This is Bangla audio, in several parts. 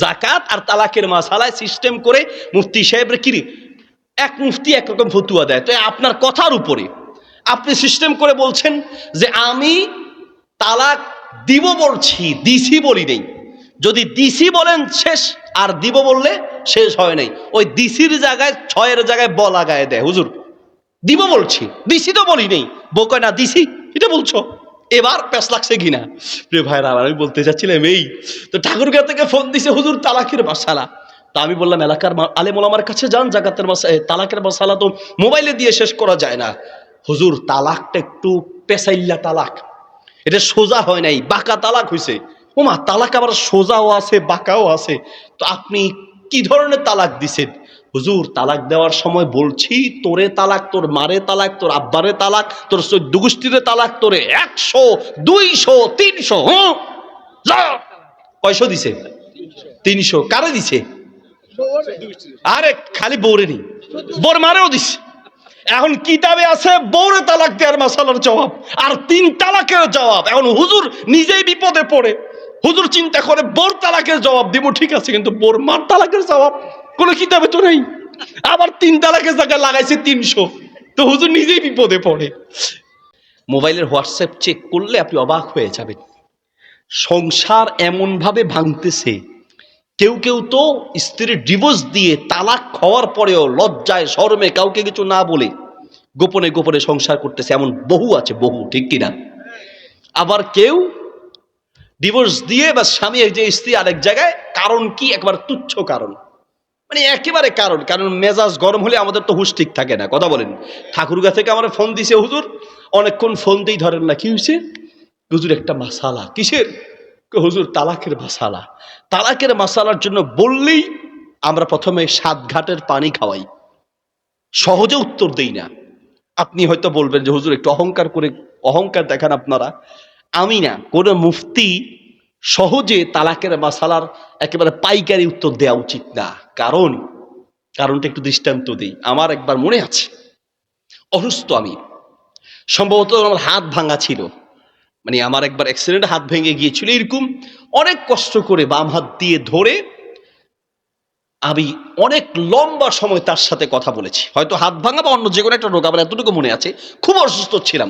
জাকাত আর তালাকের মাসালায় সিস্টেম করে মুফতি সাহেবরে কি এক মুফতি একরকম ফতুয়া দেয়। তো আপনার কথার উপরে আপনি সিস্টেম করে বলছেন যে আমি তালাক দিব বলছি, দিছি বলি নেই। যদি দিছি বলেন শেষ, আর দিব বললে শেষ হয় নাই। ওই দিসির জায়গায় ছয়ের জায়গায় ব লাগায় দেয়। হুজুর দিব বলছি, দিছি তো বলি নেই। বউ কয় না দিছি, এটা বলছো। এবার প্যাস লাগছে কিনা প্রিয় ভাইরা, আমি বলতে চাচ্ছিলাম এই তো ঠাকুরগাঁ থেকে ফোন দিছে হুজুর তালাকের মাসালা। তা আমি বললাম এলাকার আলেম ওলামার কাছে যান, জাকাতের তালাকের মাসালা তো মোবাইলে দিয়ে শেষ করা যায় না। হুজুর তালাকটা একটু পেশাইল্লা তালাক, এটা সোজা হয় নাই, বাঁকা তালাক হয়েছে। ওমা তালাক আবার সোজাও আছে বাঁকাও আছে, তো আপনি কি ধরনের তালাক দিছেন? হুজুর তালাক দেওয়ার সময় বলছি তোরে তালাক, তোর মারে তালাক, তোর আব্বারে তালাক, তোর 14 গোষ্ঠীরে তালাক, তোরে 100 200 300 কয়শো দিছে? 300। কারে দিছে? আরে খালি বউরে নি, বোর মারেও দিছে। এখন কিতাবে আছে বউরে তালাক দেওয়ার মাসালার জবাব আর 3 তালাকের জবাব। এখন হুজুর নিজেই বিপদে পড়ে, হুজুর চিন্তা করে বোর তালাকের জবাব দিব, ঠিক আছে, কিন্তু বোর মার তালাকের জবাব কোন কিতাবে তো নেই। আবার 3 তালাকের জায়গায় লাগাইছে 300, তো হুজুর নিজেই বিপদে পড়ে। মোবাইলের হোয়াটসঅ্যাপ চেক করলে আপনি অবাক হয়ে যাবেন, সংসার এমন ভাবে ভাঙতেছে। কেউ কেউ তো স্ত্রীর ডিভোর্স দিয়ে তালাক হওয়ার পরেও লজ্জায় শরমে কাউকে কিছু না বলে গোপনে গোপনে সংসার করতেছে, এমন বহু আছে, বহু, ঠিক কিনা? আবার কেউ ডিভোর্স দিয়ে বা স্বামী যে স্ত্রী আরেক জায়গায়, কারণ কি? একবার তুচ্ছ কারণ, মানে একেবারে কারণ মেজাজ গরম হলে আমাদের তো হুঁশ ঠিক থাকে না। কথা বলেন। ঠাকুরগাঁ থেকে আমার ফোন দিছে হুজুর, অনেকক্ষণ ফোন দিয়ে ধরেন না। কি হয়েছে হুজুর? একটা মাসালা। কিসের? হুজুর তালাকের মাসালা। তালাকের মাসালার জন্য বললেই আমরা প্রথমে 7 ঘাটের পানি খাওয়াই, সহজে উত্তর দেই না। আপনি হয়তো বলবেন যে হুজুর একটু অহংকার করে, অহংকার দেখান আপনারা। আমি না, কোন মুফতি সহজে তালাকের মাসালার একেবারে পাইকারি উত্তর দেওয়া উচিত না। কারণটা একটু দৃষ্টান্ত দিই। আমার একবার মনে আছে, অসুস্থ আমি, সম্ভবত আমার হাত ভাঙা ছিল, মানে আমার একবার অ্যাক্সিডেন্ট, হাত ভেঙে গিয়েছিল। এরকম অনেক কষ্ট করে বাম হাত দিয়ে ধরে আমি অনেক লম্বা সময় তার সাথে কথা বলেছি। হয়তো হাত ভাঙা বা অন্য যে কোনো একটা রোগ, আমার এতটুকু মনে আছে। খুব অসুস্থ ছিলাম,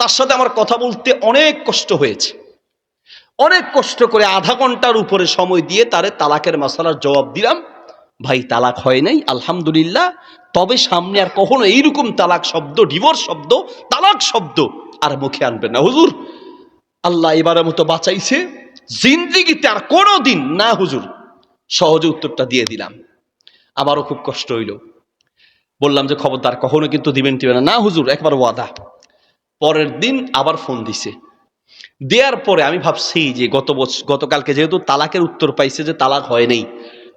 তার সাথে আমার কথা বলতে অনেক কষ্ট হয়েছে। অনেক কষ্ট করে আধা ঘন্টার উপরে সময় দিয়ে তারে তালাকের মাসালার জবাব দিলাম। ভাই তালাক হয় নাই আলহামদুলিল্লাহ, তবে সামনে আর কখনো এইরকম তালাক শব্দ, ডিভোর্স শব্দ, তালাক শব্দ আর মুখে আনবেন না হুজুর। আল্লাহ এবারের মতো বাঁচাইছে, জিন্দিগিতে আর কোনোদিন না হুজুর। সহজে উত্তরটা দিয়ে দিলাম। আবারও খুব কষ্ট হইল, বললাম যে খবরদার কখনো কিন্তু দিবেন টিবেন না হুজুর, একবার ওয়াদা। পরের দিন আবার ফোন দিছে। দেওয়ার পরে আমি ভাবছি যে গতকালকে যেহেতু তালাকের উত্তর পাইছে যে তালাক হয় নাই,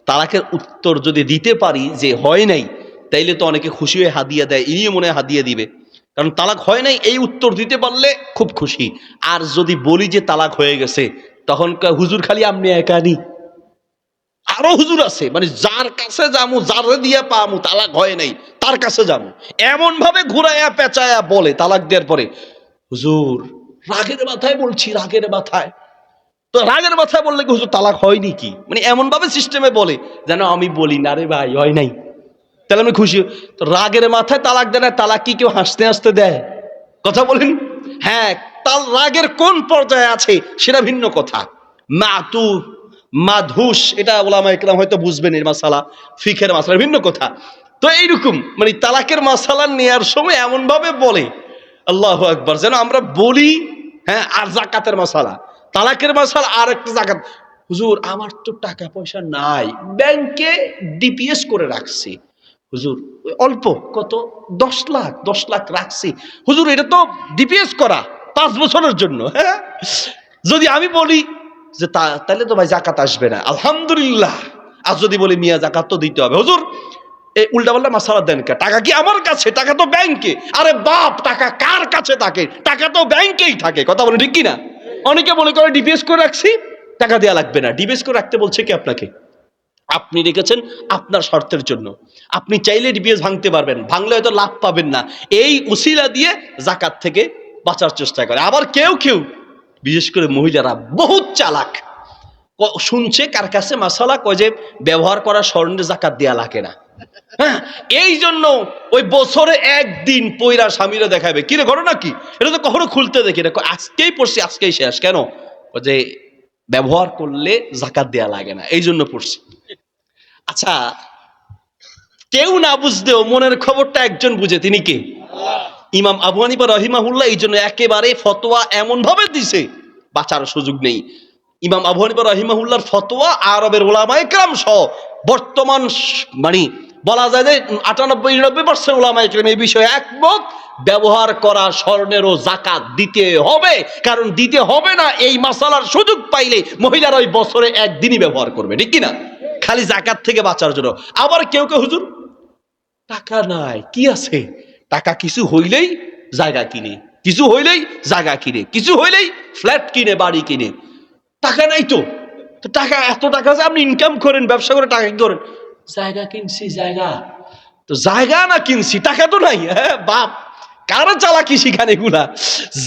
তালাকের উত্তর যদি দিতে পারি যে হয় নাই, তাইলে তো অনেকে খুশি হয়ে হাদিয়া দেয়, ইনিও মনে হয় হাদিয়া দিবে। কারণ তালাক হয় নাই এই উত্তর দিতে পারলে খুব খুশি। আর যদি বলি যে তালাক হয়ে গেছে, তখন হুজুর খালি আপনি একানি, আরো হুজুর আছে, মানে যার কাছে যামু, যারে দিয়ে পামু তালাক হয় নাই তার কাছে যাবো, এমন ভাবে ঘুরাইয়া পেঁচায়া বলে তালাক দেওয়ার পরে। হুজুর রাগের মাথায় বলছি, রাগের মাথায়, তো রাগের মাথায় বললে কি হুজুর তালাক হয়নি কি, মানে এমন ভাবে সিস্টেমে বলে যেন আমি বলি না রে ভাই হয় নাই, তাহলে আমি খুশি। তো রাগের মাথায় তালাক দেয় না, তালাক কি কেউ হাসতে হাসতে দেয়? কথা বলেন। হ্যাঁ, তার রাগের কোন পর্যায়ে আছে সেটা ভিন্ন কথা। মাতুফ মাধুস, এটা ওলামা ইকরাম হয়তো বুঝবেন, এর মাসালা ফিখের মাসালা ভিন্ন কথা। তো এইরকম মানে তালাকের মাসালা নেয়ার সময় এমন ভাবে বলে, আল্লাহু আকবার, যেন আমরা বলি হ্যাঁ। আর জাকাতের মাসালা, তালাকের মাসালা আর একটা জাকাত। হুজুর আমার তো টাকা পয়সা নাই, ব্যাংকে ডিপিএস করে রাখছি হুজুর, অল্প কত 10 লাখ রাখছি হুজুর, এটা তো ডিপিএস করা 5 বছরের জন্য। হ্যাঁ, যদি আমি বলি যে তাহলে তো ভাই জাকাত আসবে না, আলহামদুলিল্লাহ। আর যদি বলি মিয়া জাকাত তো দিতে হবে হুজুর, এই উল্টাপাল্টা মাসালা দেন কে? টাকা কি আমার কাছে? টাকা তো ব্যাংকে। আরে বাপ, টাকা কার কাছে থাকে? টাকা তো ব্যাংকেই থাকে। কথা বলে ঠিক কিনা? অনেকে মনে করে ডিপিএস করে রাখছি, টাকা দেওয়া লাগবে না। ডিপিএস করে রাখতে বলছে কি আপনাকে? আপনি রেখেছেন আপনার স্বার্থের জন্য, আপনি চাইলে ডিপিএস ভাঙতে পারবেন, ভাঙলে হয়তো লাভ পাবেন না। এই উসিলা দিয়ে জাকাত থেকে বাঁচার চেষ্টা করে। আবার কেউ কেউ, বিশেষ করে মহিলারা বহুত চালাক, শুনছে কার কাছে মাসালা কয় যে ব্যবহার করা স্বর্ণের জাকাত দেয়া লাগে না। হ্যাঁ, এই জন্য ওই বছরে একদিন পয়রা স্বামীরা দেখাবে কিরে ঘটনা কি, এটা তো কখনো খুলতে দেখি না, আজকেই পড়ছি আজকেই শেষ। কেন? যে ব্যবহার করলে জাকাত দেয়া লাগে না, এই জন্য পড়ছি। আচ্ছা, কেউ না বুঝলেও মনের খবরটা একজন বুঝে, তিনি কে? ইমাম আবু হানিফা রাহিমাহুল্লাহ। এই জন্য একেবারে ফতোয়া এমন ভাবে দিছে বাঁচার সুযোগ নেই। ইমাম আবু হানিফা রাহিমাহুল্লাহর ফতোয়া আরবের উলামায়ে কেরাম সহ বর্তমান মানে বলা যায় যে 98-99% উলামায়ে কেরাম এই বিষয়ে একমত, ব্যবহার করা স্বর্ণেরও জাকাত দিতে হবে। কারণ দিতে হবে না এই মাসালার সুযোগ পাইলে মহিলারা ওই বছরে একদিনই ব্যবহার করবে, ঠিক কিনা? খালি জাকাত থেকে বাঁচার জন্য। আবার কেউ কেউ হুজুর টাকা নাই, কি আছে? টাকা কিছু হইলেই জায়গা কিনে, কিছু হইলেই জায়গা কিনে, কিছু হইলেই ফ্ল্যাট কিনে, বাড়ি কিনে। টাকা নাই তো টাকা, এত টাকা আছে, আপনি ইনকাম করেন, ব্যবসা করে টাকা কি করেন? জায়গা কিনছি। জায়গা তো জায়গা না কিনছি, টাকা তো নাই। হ্যাঁ বাপ, কারা চালাকি শিখান এগুলা?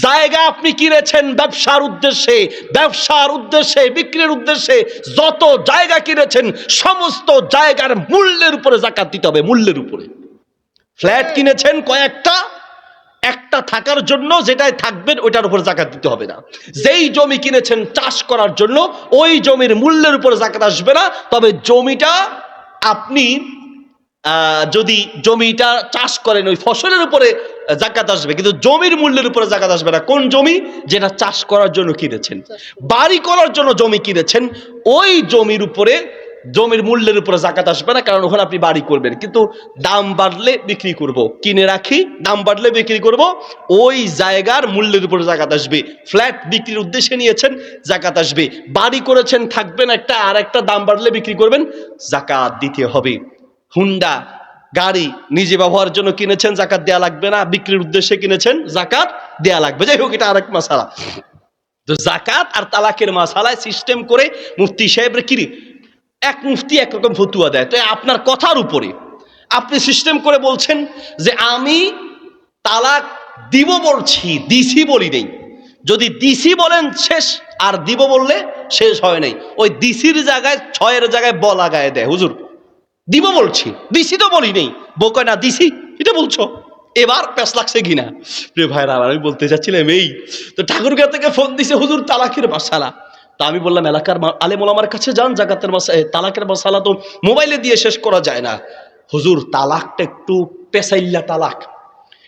জায়গা আপনি কিনেছেন ব্যবসার উদ্দেশ্যে, ব্যবসার উদ্দেশ্যে, বিক্রির উদ্দেশ্যে যত জায়গা কিনেছেন সমস্ত জায়গার মূল্যের উপরে জাকাত দিতে হবে, মূল্যের উপরে। ফ্ল্যাট কিনেছেন কয়েকটা, একটা থাকার জন্য, যেটাই থাকবেন ওইটার উপর জাকাত দিতে হবে না। যেই জমি কিনেছেন চাষ করার জন্য, ওই জমির মূল্যের উপরে জাকাত আসবে না। তবে জমিটা আপনি যদি জমিটা চাষ করেন ওই ফসলের উপরে জাকাত আসবে, কিন্তু জমির মূল্যের উপরে জাকাত আসবে না। কোন জমি? যেটা চাষ করার জন্য কিনেছেন। বাড়ি করার জন্য জমি কিনেছেন, ওই জমির উপরে, জমির মূল্যের উপরে জাকাত আসবে না, কারণ ওখানে আপনি বাড়ি করবেন। কিন্তু দাম বাড়লে বিক্রি করব, কিনে রাখি, দাম বাড়লে বিক্রি করব, ওই জায়গার মূল্যের উপরে জাকাত আসবে। ফ্ল্যাট বিক্রির উদ্দেশ্যে নিয়েছেন, জাকাত আসবে। বাড়ি করেছেন, থাকবেন একটা, আর একটা দাম বাড়লে বিক্রি করবেন, জাকাত দিতে হবে। হুন্ডা গাড়ি নিজে ব্যবহারের জন্য কিনেছেন, জাকাত দেয়া লাগবে না। বিক্রির উদ্দেশ্যে কিনেছেন, জাকাত দেয়া লাগবে। যাই হোক, এটা আরেক মাসালা। তো জাকাত আর তালাকের মাসালায় সিস্টেম করে মুফতি সাহেবের কি, এক মুফতি একরকম ফতুয়া দেয়। তো আপনার কথার উপরে আপনি সিস্টেম করে বলছেন যে আমি তালাক দিব বলছি, দিছি বলি নেই। যদি দিছি বলেন শেষ, আর দিব বললে শেষ হয় নাই। ওই দিছির জায়গায় 6-এর জায়গায় ব লাগায় দেয়। হুজুর দিব বলছি, দিছি তো বলি নেই। বউ কয় না দিছি, এটা বলছো। এবার প্যাস লাগছে কিনা? প্রিয় ভাইরা, আমি বলতে চাচ্ছিলাম এই, তো ঠাকুরগাঁ থেকে ফোন দিছে, হুজুর তালাকের মাসালা। তো আমি বললাম এলাকার আলেম ওলামার কাছে যান, জাকাতের তালাকের মাসালা তো মোবাইলে দিয়ে শেষ করা যায় না। হুজুর তালাকটা একটু পেশাইল্লা তালাক,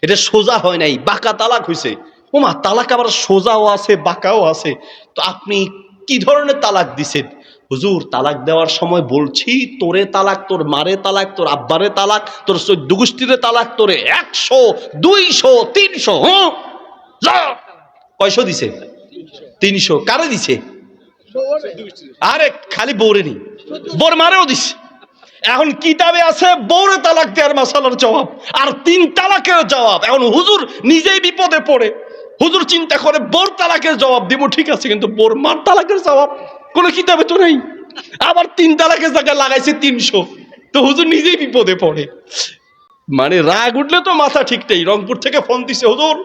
এটা সোজা হয় নাই, বাঁকা তালাক হয়েছে। ওমা, তালাক আবার সোজাও আছে বাঁকাও আছে। তো আপনি কি ধরনের তালাক দিছেন? হুজুর তালাক দেওয়ার সময় বলছি তোরে তালাক, তোর মারে তালাক, তোর আব্বারে তালাক, তোর 14 গোষ্ঠীরে তালাক, তোরে 100, 200, 300। কয়শো দিছে? 300। কারে দিছে? আরে খালি বউরে নি, বোর মারেও দিছে। এখন কিতাবে আছে বউরে তালাক দেওয়ার মাসালার জবাব, আর 3 তালাকের জবাব। এখন হুজুর নিজেই বিপদে পড়ে, হুজুর চিন্তা করে বোর তালাকের জবাব দিব, ঠিক আছে, কিন্তু বোর মার তালাকের জবাব কোনো কিতাবে তো নেই। আবার 3 তালাকের জায়গায় লাগাইছে 300। তো হুজুর নিজেই বিপদে পড়ে। মানে রাগ উঠলে তো মাথা ঠিক নেই। রংপুর থেকে ফোন দিছে, হুজুর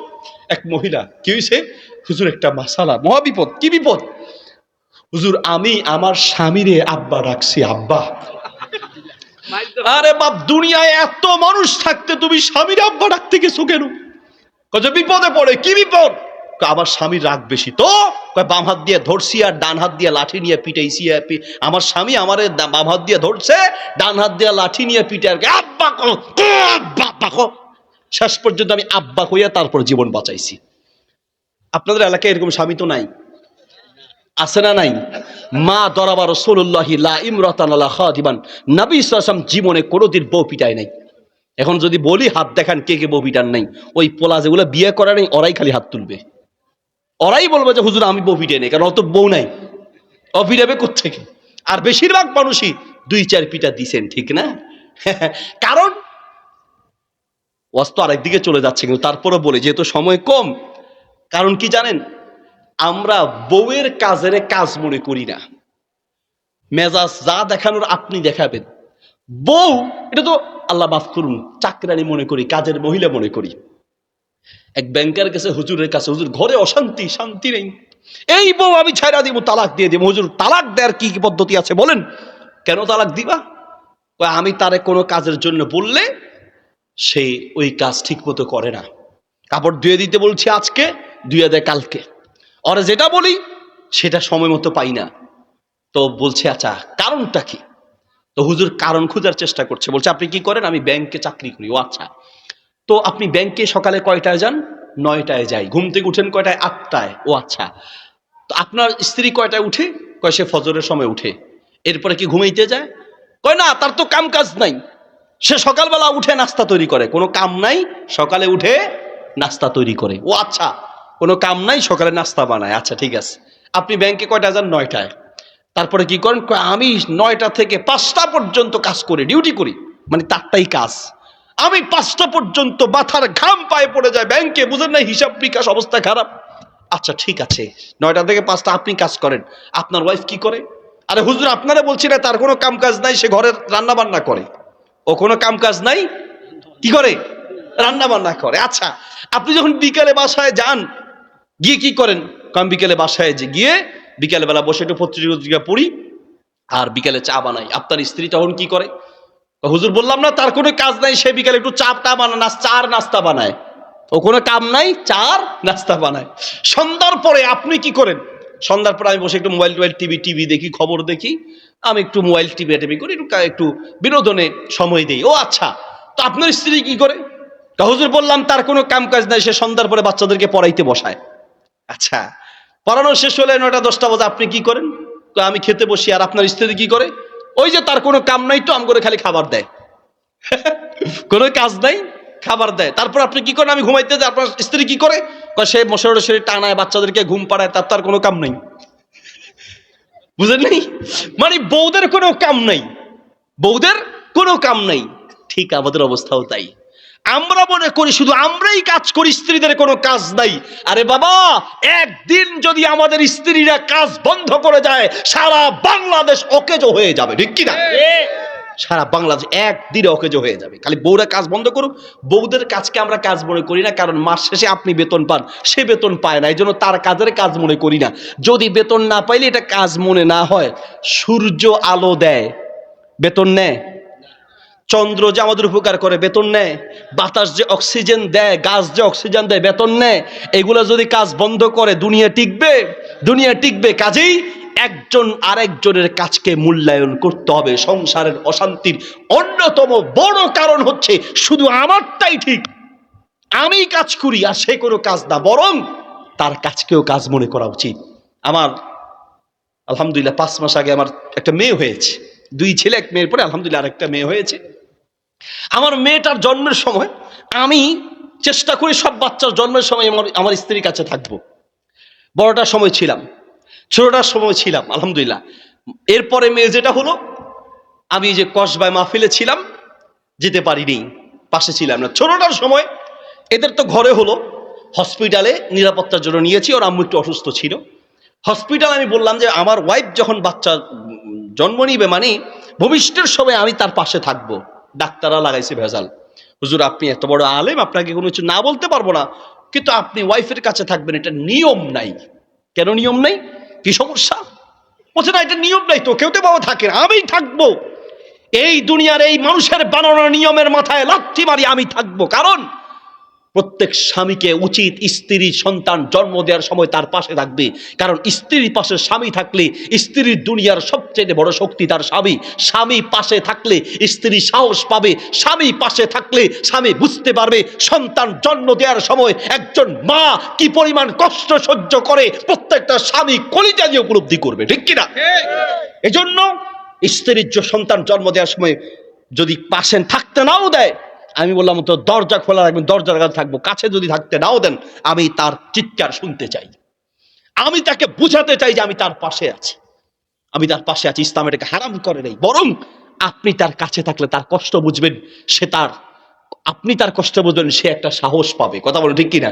এক মহিলা, কি হয়েছে? হুজুর একটা মাসালা, মহা বিপদ। কি বিপদ? হুজুর আমি আমার স্বামীরে আব্বা ডাকছি, আব্বা। আরে বাপ, দুনিয়ায় এত মানুষ থাকতে তুমি স্বামীর আব্বা ডাকতে গেছো কেন? বিপদে পড়ে। কি বিপদ? আমার স্বামীর রাগ বেশি। তো বাম হাত দিয়ে ধরছি আর ডান হাত দিয়ে লাঠি নিয়ে পিটাইছি। আমার স্বামী আমারে বাম হাত দিয়ে ধরছে, ডান হাত দিয়ে লাঠি নিয়ে পিটে আর আব্বা কো, আব্বা কো। শেষ পর্যন্ত আমি আব্বা কইয়া তারপর জীবন বাঁচাইছি। আপনাদের এলাকায় এরকম স্বামী তো নাই? আছে না নাই? মা দরাবা রাসূলুল্লাহি লা ইমরাতান লা খাদিবান, নবী সাল্লাল্লাহু আলাইহি ওয়াসাল্লাম জীবনে কোনোদিন বউ পিটায় নাই। এখন যদি বলি হাত দেখান কে কে বউ পিটান নাই, ওই পোলা যেগুলো বিয়ে করে নাই ওরাই খালি হাত তুলবে। ওরাই বলবে যে হুজুর আমি বউ পিটাই নাই, কারণ অত বউ নাই, ও পিটাবে কোত্থেকে? আর বেশিরভাগ মানুষই 2-4 পিটা দিছেন, ঠিক না? কারণ ওয়াজ তো আরেকদিকে চলে যাচ্ছে, কিন্তু তারপরে বলে যেহেতু সময় কম। কারণ কি জানেন, আমরা বউয়ের কাজের কাজ মনে করি না। মেজাজ যা দেখানোর আপনি দেখাবেন। বউ এটা তো আল্লাহ মাফ করুন চাকরানি মনে করি, কাজের মহিলা মনে করি। এক ব্যাংকের কাছে হুজুরের কাছে, হুজুর ঘরে অশান্তি, শান্তি নেই। এই বউ আমি ছাইরা দিব, তালাক দিয়ে দিব। হুজুর তালাক দেওয়ার কি কি পদ্ধতি আছে বলেন? কেন তালাক দিবা? আমি তারে কোনো কাজের জন্য বললে সে ওই কাজ ঠিক মতো করে না। কাপড় ধুয়ে দিতে বলছি আজকে, ধুয়ে দেয় কালকে। ওরা যেটা বলি সেটা সময় মতো পাই না। তো বলছে আচ্ছা কারণটা কি? তো হুজুর কারণ খোঁজার চেষ্টা করছে। বলছে আপনি কি করেন? আমি ব্যাংকে চাকরি করি। ও আচ্ছা, তো আপনি ব্যাংকে সকালে কয়টায় যান? 9টায় যাই। ঘুম থেকে উঠেন কয়টায়? 8টায়। ও আচ্ছা, তো আপনার স্ত্রী কয়টায় উঠে? কয় সে ফজরের সময় উঠে। এরপরে কি ঘুমাইতে যায়? কয় না, তার তো কাম কাজ নাই, সে সকালবেলা উঠে নাস্তা তৈরি করে। কোনো কাম নাই, সকালে উঠে নাস্তা তৈরি করে। ও আচ্ছা, কোনো কাম নাই, সকালে নাস্তা বানায়। আচ্ছা ঠিক আছে, আপনি ব্যাংকে কয়টায় যান? 9টায়। তারপরে কি করেন? আমি 9টা থেকে 5টা পর্যন্ত কাজ করি, ডিউটি করি, মানে তারটাই কাজ। আমি 5টা পর্যন্ত মাথার ঘাম পায়ে পড়ে যায় ব্যাংকে, বুঝেন না, হিসাব বিকাশ অবস্থা খারাপ। আচ্ছা ঠিক আছে, 9টা থেকে 5টা আপনি কাজ করেন, আপনার ওয়াইফ কি করে? আরে হুজুর আপনারা বলছি না তার কোনো কাম কাজ নাই, সে ঘরের রান্না বান্না করে। ও কোনো কাম কাজ নাই, কি করে? রান্না বান্না করে। আচ্ছা, আপনি যখন বিকেলে বাসায় যান, গিয়ে কি করেন? কাম বিকেলে বাসায় গিয়ে বিকেল বেলা বসে একটু পত্রিকা পড়ি আর বিকেলে চা বানাই। আপনার স্ত্রী তখন কি করে? হুজুর বললাম না তার কোনো কাজ নাই, সে বিকেলে একটু চা বানায়, চার নাস্তা বানায়। ও কোনো কাম নাই, চার নাস্তা বানায়। সন্ধ্যার পরে আপনি কি করেন? সন্ধ্যার পরে আমি বসে একটু মোবাইল টিভি দেখি, খবর দেখি, আমি একটু মোবাইল টিভি করি, একটু বিনোদনে সময় দিই। ও আচ্ছা, তো আপনার স্ত্রী কি করে? হুজুর বললাম তার কোনো কাম কাজ নাই, সে সন্ধ্যার পরে বাচ্চাদেরকে পড়াইতে বসায়। আচ্ছা, পড়ানো শেষ হলে 9টা 10টা বাজে, আপনি কি করেন? আমি খেতে বসি। আর আপনার স্ত্রী কি করে? ওই যে তার কোনো কাম নাই, তো আম করে খালি খাবার দেয়। কোনো কাজ নাই, খাবার দেয়। তারপর আপনি কি করেন? আমি ঘুমাইতে যাই। আপনার স্ত্রী কি করে? সে মশারি টানায়, বাচ্চাদেরকে ঘুম পাড়ায়, তার কোনো কাম নাই। বুঝেন নাই? মানে বউদের কোনো কাম নাই, বউদের কোনো কাম নাই। ঠিক আমাদের অবস্থাও তাই। আমরা মনে করি শুধু আমরাই কাজ করি, স্ত্রীদের কোনো কাজ নাই। আরে বাবা, একদিন যদি আমাদের স্ত্রীরা কাজ বন্ধ করে যায়, সারা বাংলাদেশ অকেজো হয়ে যাবে, ঠিক কিনা? সারা বাংলাদেশ একদিনে অকেজো হয়ে যাবে। খালি বউরা কাজ বন্ধ করুক। বউদের কাজকে আমরা কাজ মনে করি না, কারণ মাস শেষে আপনি বেতন পান, সে বেতন পায় না, এই জন্য তার কাজের কাজ মনে করি না। যদি বেতন না পাইলে এটা কাজ মনে না হয়। সূর্য আলো দেয়, বেতন নেয়। চন্দ্র যে আমাদের উপকার করে, বেতন নেয়। বাতাস যে অক্সিজেন দেয়, গাছ যে অক্সিজেন দেয়, বেতন নেয়। এগুলো যদি কাজ বন্ধ করে, দুনিয়া টিকবে? দুনিয়া টিকবে। কাজেই একজন আরেকজনের কাজকে মূল্যায়ন করতে হবে। সংসারের অশান্তির অন্যতম বড় কারণ হচ্ছে শুধু আমারটাই ঠিক, আমি কাজ করি আর সে কোনো কাজ না, বরং তার কাজকেও কাজ মনে করা উচিত। আমার আলহামদুলিল্লাহ 5 মাস আগে আমার একটা মেয়ে হয়েছে, 2 ছেলে 1 মেয়ের পরে আলহামদুলিল্লাহ আরেকটা মেয়ে হয়েছে। আমার মেয়েটার জন্মের সময় আমি চেষ্টা করি সব বাচ্চার জন্মের সময় আমার স্ত্রীর কাছে থাকবো। বড়টার সময় ছিলাম, ছোটটার সময় ছিলাম, আলহামদুলিল্লাহ। এরপরে মেয়ে যেটা হলো, আমি যে কসবায় মাহফিলে ছিলাম, যেতে পারিনি, পাশে ছিলাম না। ছোটটার সময় এদের তো ঘরে হলো, হসপিটালে নিরাপত্তার জন্য নিয়েছি, ওর আম্মু একটু অসুস্থ ছিল। হসপিটাল আমি বললাম যে আমার ওয়াইফ যখন বাচ্চা জন্ম নিবে, মানে ভবিষ্যতের সময় আমি তার পাশে থাকবো। ডাক্তাররা লাগাইছে ভেজাল, হুজুর আপনি এত বড় আলেম, আপনাকে কোনো কিছু না বলতে পারবো না, কিন্তু আপনি ওয়াইফের কাছে থাকবেন, এটা নিয়ম নাই। কেন নিয়ম নাই? কি সমস্যা? বলছে না এটা নিয়ম নাই, তো কেউ তো বাবা থাকে না, আমি থাকবো। এই দুনিয়ার এই মানুষের বানানো নিয়মের মাথায় লাথি মারি আমি থাকবো। কারণ প্রত্যেক স্বামীকে উচিত স্ত্রী সন্তান জন্ম দেওয়ার সময় তার পাশে থাকবে। কারণ স্ত্রীর পাশে স্বামী থাকলে, স্ত্রীর দুনিয়ার সবচেয়ে বড় শক্তি তার স্বামী। স্বামী পাশে থাকলে স্ত্রী সাহস পাবে, স্বামী পাশে থাকলে স্বামী বুঝতে পারবে সন্তান জন্ম দেওয়ার সময় একজন মা কি পরিমাণ কষ্ট সহ্য করে, প্রত্যেকটা স্বামী কলিজা দিয়ে উপলব্ধি করবে, ঠিক কিনা? এজন্য স্ত্রীর সন্তান জন্ম দেওয়ার সময় যদি পাশে থাকতে নাও দেয়, আমি বললাম তো দরজা খোলা রাখবেন, দরজার কাছে থাকবো। কাছে যদি থাকতে নাও দেন, আমি তার চিৎকার শুনতে চাই, আমি তাকে বুঝাতে চাই যে আমি তার পাশে আছি, আমি তার পাশে আছি। ইসলাম এটাকে হারাম করে নেই, বরং আপনি তার কাছে থাকলে তার কষ্ট বুঝবেন, আপনি তার কষ্ট বুঝবেন, সে একটা সাহস পাবে। কথা বলো ঠিক কিনা?